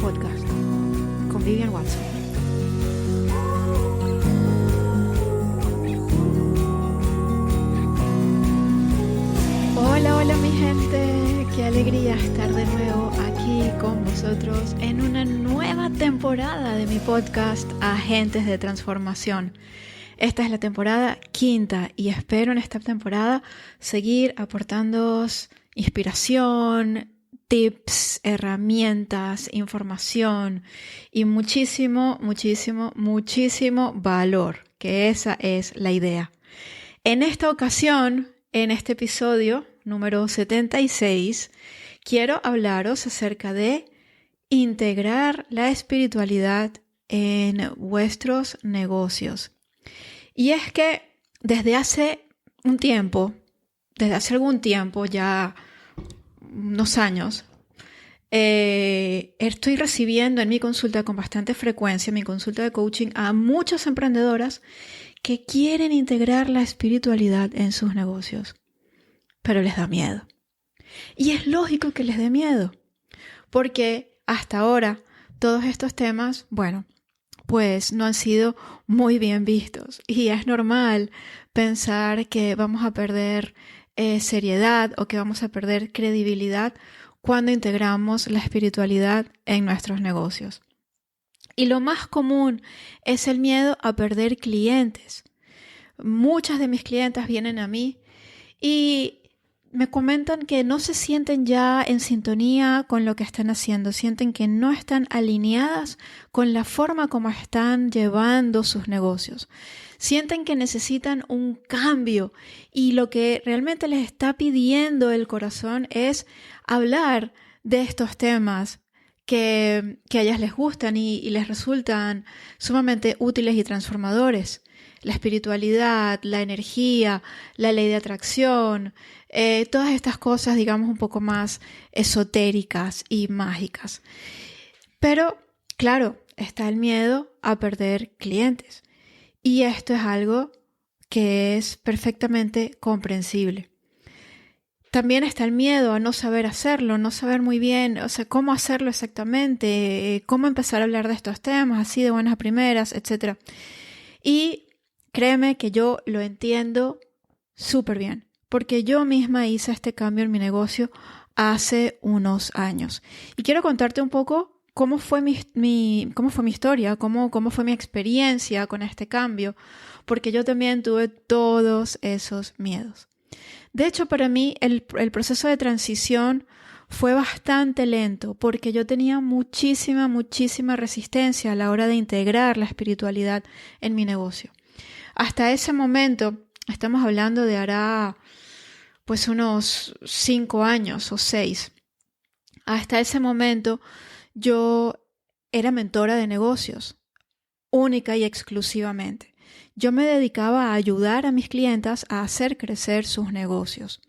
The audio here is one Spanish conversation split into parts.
Podcast con Vivian Watson. Hola mi gente, qué alegría estar de nuevo aquí con vosotros en una nueva temporada de mi podcast Agentes de Transformación. Esta es la temporada 5ª y espero en esta temporada seguir aportándoos inspiración, tips, herramientas, información y muchísimo valor, que esa es la idea. En esta ocasión, en este episodio número 76, quiero hablaros acerca de integrar la espiritualidad en vuestros negocios. Y es que desde hace algún tiempo, ya unos años, estoy recibiendo en mi consulta con bastante frecuencia, en mi consulta de coaching, a muchas emprendedoras que quieren integrar la espiritualidad en sus negocios, pero les da miedo. Y es lógico que les dé miedo, porque hasta ahora todos estos temas, pues no han sido muy bien vistos. Y es normal pensar que vamos a perder seriedad o que vamos a perder credibilidad cuando integramos la espiritualidad en nuestros negocios. Y lo más común es el miedo a perder clientes. Muchas de mis clientas vienen a mí y me comentan que no se sienten ya en sintonía con lo que están haciendo, sienten que no están alineadas con la forma como están llevando sus negocios. Sienten que necesitan un cambio y lo que realmente les está pidiendo el corazón es hablar de estos temas que a ellas les gustan y les resultan sumamente útiles y transformadores. La espiritualidad, la energía, la ley de atracción, todas estas cosas, digamos, un poco más esotéricas y mágicas. Pero, claro, está el miedo a perder clientes. Y esto es algo que es perfectamente comprensible. También está el miedo a no saber hacerlo, no saber muy bien, cómo hacerlo exactamente, cómo empezar a hablar de estos temas, así de buenas a primeras, etc. Y créeme que yo lo entiendo súper bien, porque yo misma hice este cambio en mi negocio hace unos años. Y quiero contarte un poco cómo fue mi historia, cómo fue mi experiencia con este cambio, porque yo también tuve todos esos miedos. De hecho, para mí el proceso de transición fue bastante lento, porque yo tenía muchísima resistencia a la hora de integrar la espiritualidad en mi negocio. Hasta ese momento, estamos hablando de hará pues unos 5 años o 6. Hasta ese momento yo era mentora de negocios, única y exclusivamente. Yo me dedicaba a ayudar a mis clientas a hacer crecer sus negocios.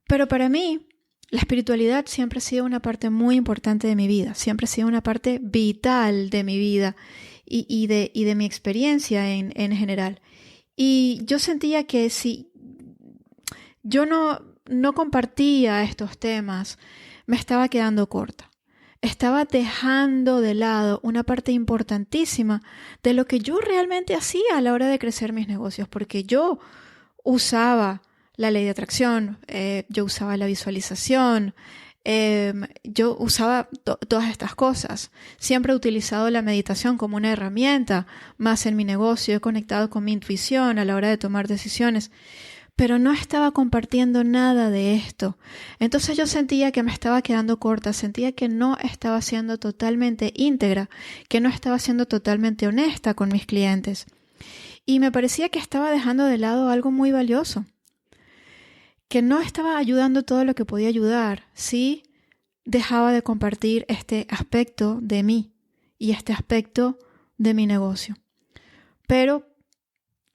Pero para mí, la espiritualidad siempre ha sido una parte muy importante de mi vida, siempre ha sido una parte vital de mi vida y de mi experiencia en general. Y yo sentía que si yo no compartía estos temas, me estaba quedando corta. Estaba dejando de lado una parte importantísima de lo que yo realmente hacía a la hora de crecer mis negocios, porque yo usaba la ley de atracción, yo usaba la visualización, yo usaba todas estas cosas. Siempre he utilizado la meditación como una herramienta más en mi negocio, he conectado con mi intuición a la hora de tomar decisiones, pero no estaba compartiendo nada de esto. Entonces yo sentía que me estaba quedando corta, sentía que no estaba siendo totalmente íntegra, que no estaba siendo totalmente honesta con mis clientes. Y me parecía que estaba dejando de lado algo muy valioso, que no estaba ayudando todo lo que podía ayudar, sí dejaba de compartir este aspecto de mí y este aspecto de mi negocio. Pero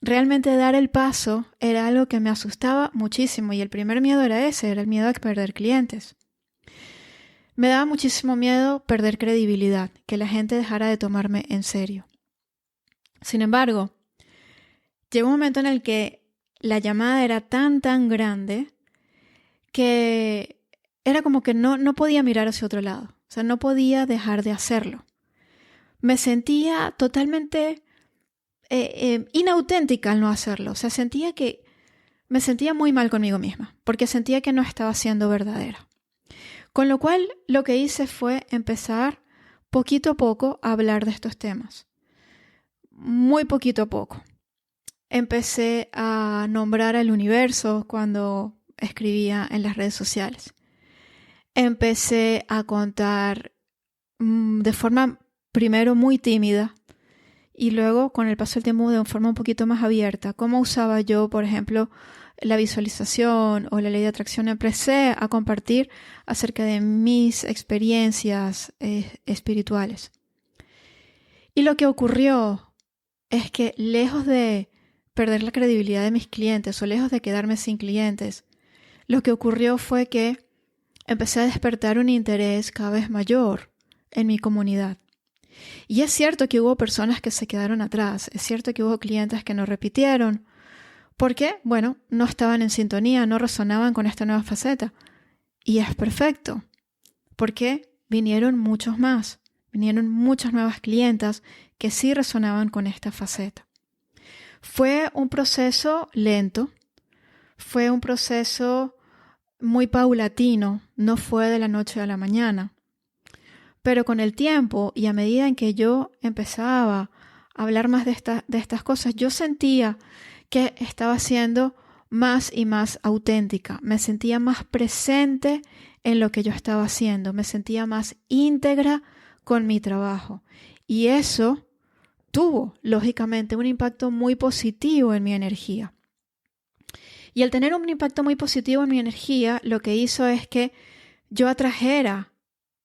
realmente dar el paso era algo que me asustaba muchísimo y el primer miedo era ese, era el miedo a perder clientes. Me daba muchísimo miedo perder credibilidad, que la gente dejara de tomarme en serio. Sin embargo, llegó un momento en el que la llamada era tan grande que era como que no podía mirar hacia otro lado. O sea, no podía dejar de hacerlo. Me sentía totalmente inauténtica al no hacerlo. O sea, me sentía muy mal conmigo misma, porque sentía que no estaba siendo verdadera. Con lo cual, lo que hice fue empezar poquito a poco a hablar de estos temas. Muy poquito a poco. Empecé a nombrar al universo cuando escribía en las redes sociales. Empecé a contar de forma primero muy tímida y luego con el paso del tiempo de forma un poquito más abierta cómo usaba yo, por ejemplo, la visualización o la ley de atracción. Empecé a compartir acerca de mis experiencias espirituales. Y lo que ocurrió es que lejos de perder la credibilidad de mis clientes o lejos de quedarme sin clientes, lo que ocurrió fue que empecé a despertar un interés cada vez mayor en mi comunidad. Y es cierto que hubo personas que se quedaron atrás, es cierto que hubo clientes que no repitieron, porque, bueno, no estaban en sintonía, no resonaban con esta nueva faceta. Y es perfecto, porque vinieron muchos más, vinieron muchas nuevas clientas que sí resonaban con esta faceta. Fue un proceso lento, fue un proceso muy paulatino, no fue de la noche a la mañana. Pero con el tiempo y a medida en que yo empezaba a hablar más de estas cosas, yo sentía que estaba siendo más y más auténtica. Me sentía más presente en lo que yo estaba haciendo. Me sentía más íntegra con mi trabajo. Y eso tuvo, lógicamente, un impacto muy positivo en mi energía. Y al tener un impacto muy positivo en mi energía, lo que hizo es que yo atrajera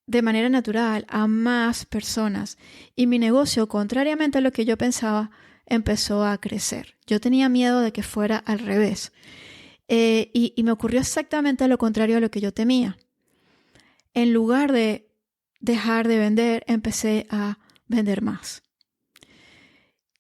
de manera natural a más personas. Y mi negocio, contrariamente a lo que yo pensaba, empezó a crecer. Yo tenía miedo de que fuera al revés. Y me ocurrió exactamente lo contrario a lo que yo temía. En lugar de dejar de vender, empecé a vender más.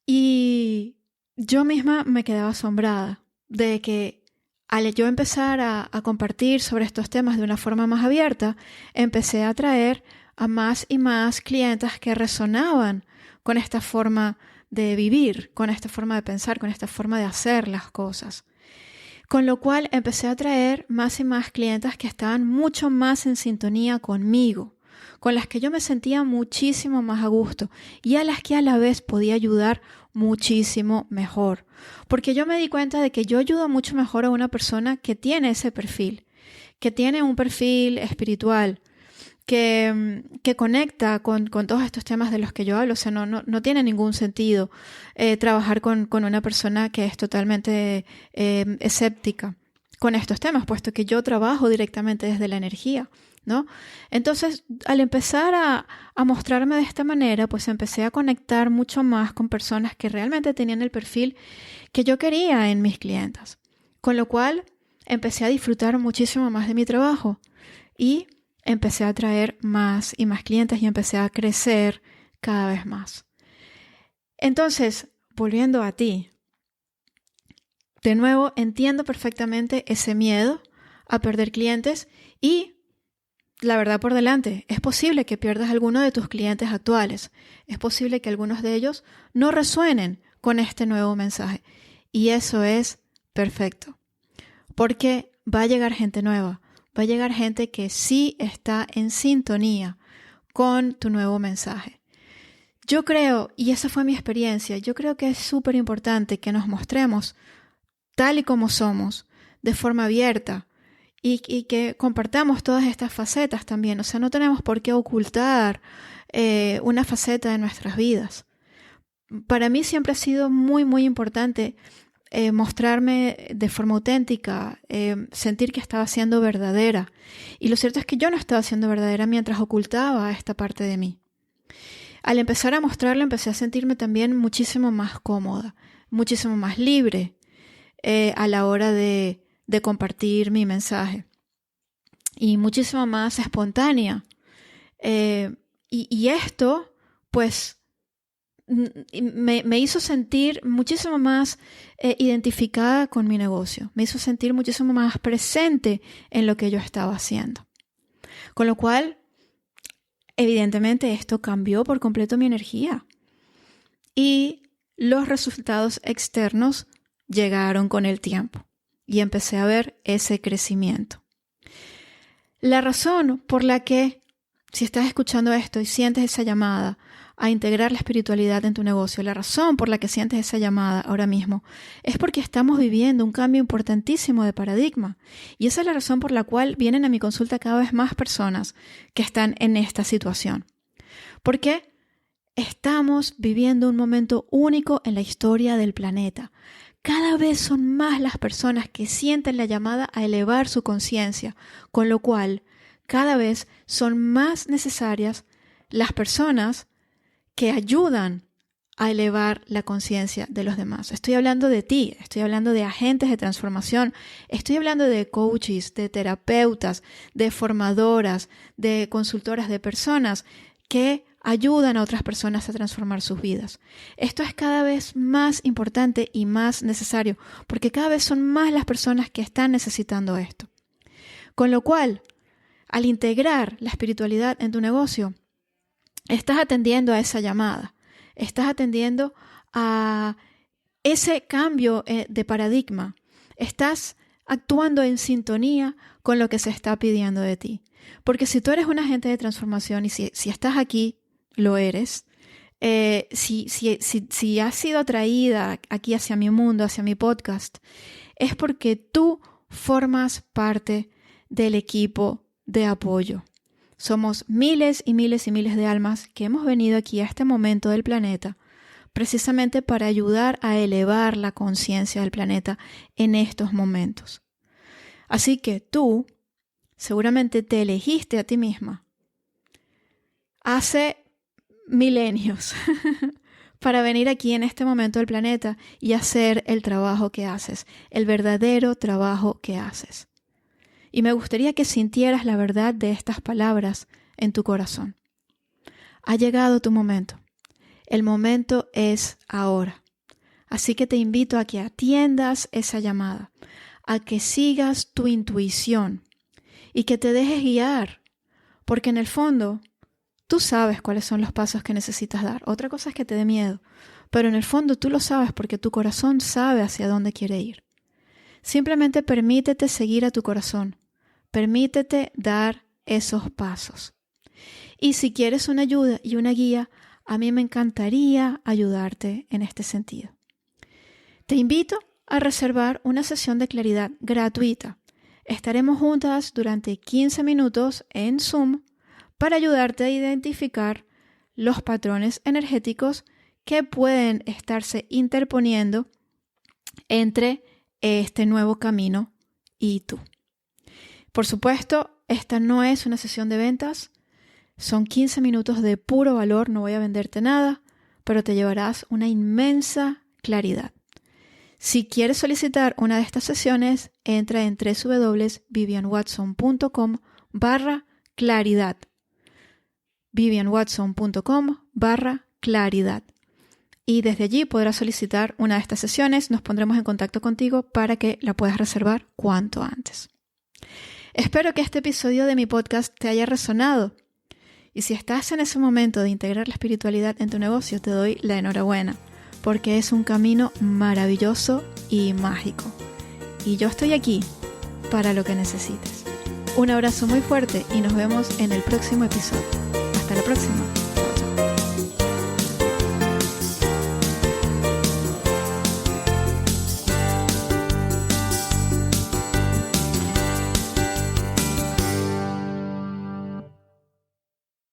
Y yo misma me quedaba asombrada de que al yo empezar a compartir sobre estos temas de una forma más abierta, empecé a atraer a más y más clientas que resonaban con esta forma de vivir, con esta forma de pensar, con esta forma de hacer las cosas. Con lo cual empecé a atraer más y más clientas que estaban mucho más en sintonía conmigo, con las que yo me sentía muchísimo más a gusto y a las que a la vez podía ayudar muchísimo mejor. Porque yo me di cuenta de que yo ayudo mucho mejor a una persona que tiene ese perfil, que tiene un perfil espiritual, que conecta con todos estos temas de los que yo hablo. O sea, no tiene ningún sentido trabajar con una persona que es totalmente escéptica con estos temas, puesto que yo trabajo directamente desde la energía, ¿no? Entonces, al empezar a mostrarme de esta manera, pues empecé a conectar mucho más con personas que realmente tenían el perfil que yo quería en mis clientas. Con lo cual, empecé a disfrutar muchísimo más de mi trabajo y empecé a atraer más y más clientes y empecé a crecer cada vez más. Entonces, volviendo a ti, de nuevo entiendo perfectamente ese miedo a perder clientes y la verdad por delante, es posible que pierdas alguno de tus clientes actuales. Es posible que algunos de ellos no resuenen con este nuevo mensaje. Y eso es perfecto. Porque va a llegar gente nueva. Va a llegar gente que sí está en sintonía con tu nuevo mensaje. Yo creo, y esa fue mi experiencia, yo creo que es súper importante que nos mostremos tal y como somos, de forma abierta, y que compartamos todas estas facetas también. O sea, no tenemos por qué ocultar una faceta de nuestras vidas. Para mí siempre ha sido muy, muy importante mostrarme de forma auténtica, sentir que estaba siendo verdadera. Y lo cierto es que yo no estaba siendo verdadera mientras ocultaba esta parte de mí. Al empezar a mostrarlo, empecé a sentirme también muchísimo más cómoda, muchísimo más libre a la hora de compartir mi mensaje y muchísimo más espontánea. Y esto, pues, me hizo sentir muchísimo más identificada con mi negocio. Me hizo sentir muchísimo más presente en lo que yo estaba haciendo. Con lo cual, Evidentemente esto cambió por completo mi energía y los resultados externos llegaron con el tiempo y empecé a ver ese crecimiento. La razón por la que, si estás escuchando esto y sientes esa llamada a integrar la espiritualidad en tu negocio, la razón por la que sientes esa llamada ahora mismo es porque estamos viviendo un cambio importantísimo de paradigma. Y esa es la razón por la cual vienen a mi consulta cada vez más personas que están en esta situación. Porque estamos viviendo un momento único en la historia del planeta. Cada vez son más las personas que sienten la llamada a elevar su conciencia, con lo cual cada vez son más necesarias las personas que ayudan a elevar la conciencia de los demás. Estoy hablando de ti, estoy hablando de agentes de transformación, estoy hablando de coaches, de terapeutas, de formadoras, de consultoras, de personas que ayudan a otras personas a transformar sus vidas. Esto es cada vez más importante y más necesario, porque cada vez son más las personas que están necesitando esto. Con lo cual, al integrar la espiritualidad en tu negocio, estás atendiendo a esa llamada, estás atendiendo a ese cambio de paradigma, estás actuando en sintonía con lo que se está pidiendo de ti. Porque si tú eres un agente de transformación y si estás aquí, lo eres, si has sido atraída aquí hacia mi mundo, hacia mi podcast, es porque tú formas parte del equipo de apoyo. Somos miles y miles y miles de almas que hemos venido aquí a este momento del planeta precisamente para ayudar a elevar la conciencia del planeta en estos momentos. Así que tú seguramente te elegiste a ti misma hace milenios para venir aquí en este momento del planeta y hacer el trabajo que haces, el verdadero trabajo que haces. Y me gustaría que sintieras la verdad de estas palabras en tu corazón. Ha llegado tu momento. El momento es ahora. Así que te invito a que atiendas esa llamada, a que sigas tu intuición y que te dejes guiar, porque en el fondo tú sabes cuáles son los pasos que necesitas dar. Otra cosa es que te dé miedo, pero en el fondo tú lo sabes porque tu corazón sabe hacia dónde quiere ir. Simplemente permítete seguir a tu corazón. Permítete dar esos pasos. Y si quieres una ayuda y una guía, a mí me encantaría ayudarte en este sentido. Te invito a reservar una sesión de claridad gratuita. Estaremos juntas durante 15 minutos en Zoom para ayudarte a identificar los patrones energéticos que pueden estarse interponiendo entre este nuevo camino y tú. Por supuesto, esta no es una sesión de ventas, son 15 minutos de puro valor, no voy a venderte nada, pero te llevarás una inmensa claridad. Si quieres solicitar una de estas sesiones, entra en www.vivianwatson.com/claridad. vivianwatson.com/claridad. Y desde allí podrás solicitar una de estas sesiones, nos pondremos en contacto contigo para que la puedas reservar cuanto antes. Espero que este episodio de mi podcast te haya resonado. Y si estás en ese momento de integrar la espiritualidad en tu negocio, te doy la enhorabuena, porque es un camino maravilloso y mágico. Y yo estoy aquí para lo que necesites. Un abrazo muy fuerte y nos vemos en el próximo episodio. Hasta la próxima.